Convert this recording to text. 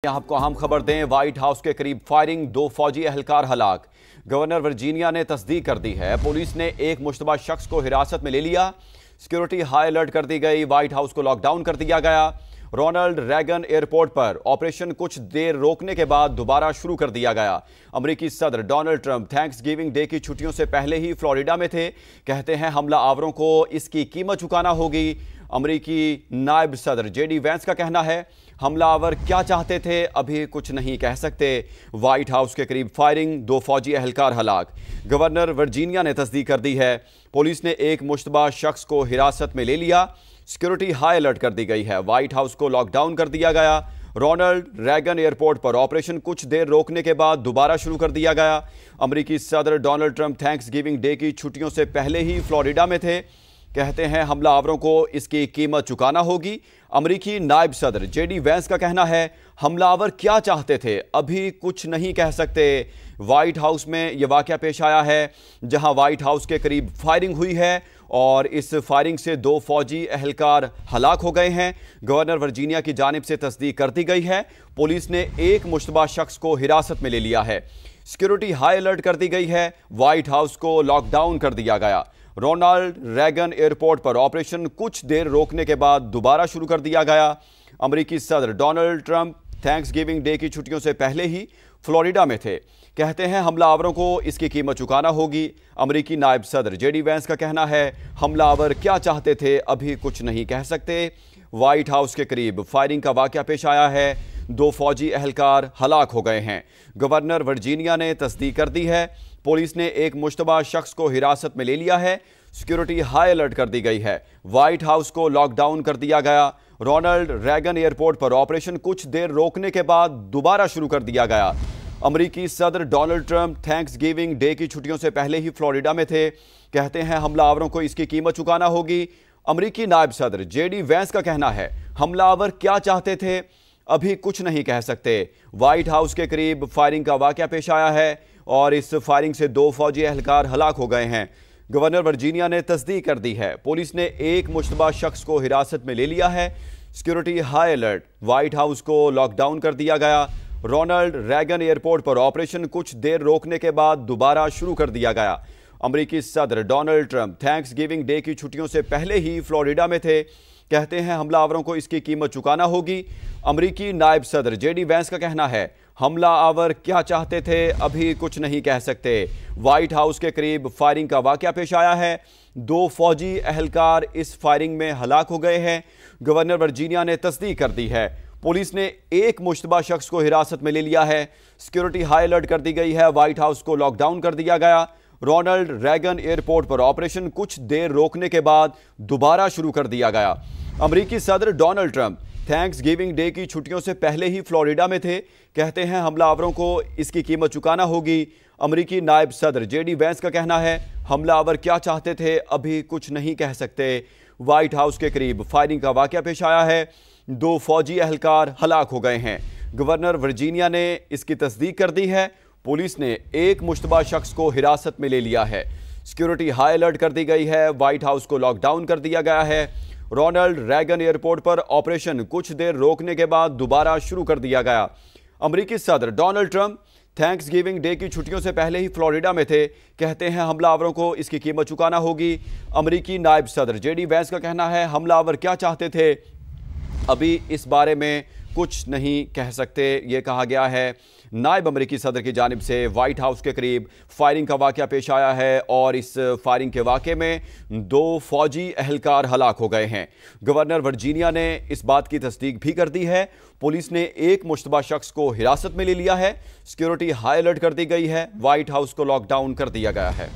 आपको अहम खबर दें, व्हाइट हाउस के करीब फायरिंग, 2 फौजी एहलकार हलाक। गवर्नर वर्जीनिया ने तस्दीक कर दी है। पुलिस ने एक मुश्तबा शख्स को हिरासत में ले लिया। सिक्योरिटी हाई अलर्ट कर दी गई। व्हाइट हाउस को लॉकडाउन कर दिया गया। रोनाल्ड रैगन एयरपोर्ट पर ऑपरेशन कुछ देर रोकने के बाद दोबारा शुरू कर दिया गया। अमेरिकी सदर Donald Trump thanks giving day की छुट्टियों से पहले ही फ्लोरिडा में थे। कहते हैं हमला आवरों को इसकी कीमत चुकाना होगी। अमेरिकी नायब सदर जेडी वैंस का कहना है हमलावर क्या चाहते थे अभी कुछ नहीं कह सकते। व्हाइट हाउस के करीब फायरिंग, 2 फौजी एहलकार हलाक। गवर्नर वर्जीनिया ने तस्दीक कर दी है। पुलिस ने एक मुश्तबा शख्स को हिरासत में ले लिया। सिक्योरिटी हाई अलर्ट कर दी गई है। व्हाइट हाउस को लॉकडाउन कर दिया गया। रोनाल्ड रैगन एयरपोर्ट पर ऑपरेशन कुछ देर रोकने के बाद दोबारा शुरू कर दिया गया। अमेरिकी सदर Donald Trump thanks giving day की छुट्टियों से पहले ही फ्लोरिडा में थे। कहते हैं हमलावरों को इसकी कीमत चुकाना होगी। अमेरिकी नायब सदर जेडी वैंस का कहना है हमलावर क्या चाहते थे अभी कुछ नहीं कह सकते। व्हाइट हाउस में यह वाकया पेश आया है जहां व्हाइट हाउस के करीब फायरिंग हुई है और इस फायरिंग से 2 फौजी एहलकार हलाक हो गए हैं। गवर्नर वर्जीनिया की जानिब से तस्दीक कर दी गई है। पुलिस ने एक मुश्तबा शख्स को हिरासत में ले लिया है। सिक्योरिटी हाई अलर्ट कर दी गई है। व्हाइट हाउस को लॉकडाउन कर दिया गया। रोनाल्ड रैगन एयरपोर्ट पर ऑपरेशन कुछ देर रोकने के बाद दोबारा शुरू कर दिया गया। अमेरिकी सदर Donald Trump thanks giving day की छुट्टियों से पहले ही फ्लोरिडा में थे। कहते हैं हमलावरों को इसकी कीमत चुकाना होगी। अमेरिकी नायब सदर जेडी वैंस का कहना है हमलावर क्या चाहते थे अभी कुछ नहीं कह सकते। व्हाइट हाउस के करीब फायरिंग का वाकया पेश आया है। 2 फौजी एहलकार हलाक हो गए हैं। गवर्नर वर्जीनिया ने तस्दीक कर दी है। पुलिस ने एक मुश्तबा शख्स को हिरासत में ले लिया है। सिक्योरिटी हाई अलर्ट कर दी गई है। व्हाइट हाउस को लॉकडाउन कर दिया गया। रोनाल्ड रैगन एयरपोर्ट पर ऑपरेशन कुछ देर रोकने के बाद दोबारा शुरू कर दिया गया। अमेरिकी सदर Donald Trump thanks giving day की छुट्टियों से पहले ही फ्लोरिडा में थे। कहते हैं हमलावरों को इसकी कीमत चुकाना होगी। अमेरिकी नायब सदर जेडी वैंस का कहना है हमलावर क्या चाहते थे अभी कुछ नहीं कह सकते। व्हाइट हाउस के करीब फायरिंग का वाकया पेश आया है और इस फायरिंग से 2 फौजी एहलकार हलाक हो गए हैं। गवर्नर वर्जीनिया ने तस्दीक कर दी है। पुलिस ने एक मुश्तबा शख्स को हिरासत में ले लिया है। Security high alert. White house को लॉकडाउन कर दिया गया। रोनाल्ड रैगन एयरपोर्ट पर ऑपरेशन कुछ देर रोकने के बाद दोबारा शुरू कर दिया गया। अमेरिकी सदर Donald Trump thanks giving day की छुट्टियों से पहले ही फ्लोरिडा में थे। कहते हैं हमलावरों को इसकी कीमत चुकाना होगी। अमेरिकी नायब सदर जेडी वैंस का कहना है हमलावर क्या चाहते थे अभी कुछ नहीं कह सकते। व्हाइट हाउस के करीब फायरिंग का वाकया पेश आया है। 2 फौजी एहलकार इस फायरिंग में हलाक हो गए हैं। गवर्नर वर्जीनिया ने तस्दीक कर दी है। पुलिस ने एक मुश्तबा शख्स को हिरासत में ले लिया है। सिक्योरिटी हाई अलर्ट कर दी गई है। व्हाइट हाउस को लॉकडाउन कर दिया गया। रोनाल्ड रैगन एयरपोर्ट पर ऑपरेशन कुछ देर रोकने के बाद दोबारा शुरू कर दिया गया। अमेरिकी सदर Donald Trump thanks giving day की छुट्टियों से पहले ही फ्लोरिडा में थे। कहते हैं हमलावरों को इसकी कीमत चुकाना होगी। अमेरिकी नायब सदर जेडी वैंस का कहना है हमलावर क्या चाहते थे अभी कुछ नहीं कह सकते। व्हाइट हाउस के करीब फायरिंग का वाकया पेश आया है। 2 फौजी एहलकार हलाक हो गए हैं। गवर्नर वर्जीनिया ने इसकी तस्दीक कर दी है। पुलिस ने एक मुश्तबा शख्स को हिरासत में ले लिया है। सिक्योरिटी हाई अलर्ट कर दी गई है। व्हाइट हाउस को लॉकडाउन कर दिया गया है। रोनाल्ड रैगन एयरपोर्ट पर ऑपरेशन कुछ देर रोकने के बाद दोबारा शुरू कर दिया गया। अमेरिकी सदर Donald Trump thanks giving day की छुट्टियों से पहले ही फ्लोरिडा में थे। कहते हैं हमलावरों को इसकी कीमत चुकाना होगी। अमेरिकी नायब सदर जेडी वैंस का कहना है हमलावर क्या चाहते थे अभी इस बारे में कुछ नहीं कह सकते। ये कहा गया है। नायब अमेरिकी सदर की जानिब से व्हाइट हाउस के करीब फायरिंग का वाकया पेश आया है और इस फायरिंग के वाकये में 2 फौजी एहलकार हलाक हो गए हैं। गवर्नर वर्जीनिया ने इस बात की तस्दीक भी कर दी है। पुलिस ने एक मुश्तबा शख्स को हिरासत में ले लिया है। सिक्योरिटी हाई अलर्ट कर दी गई है। व्हाइट हाउस को लॉकडाउन कर दिया गया है।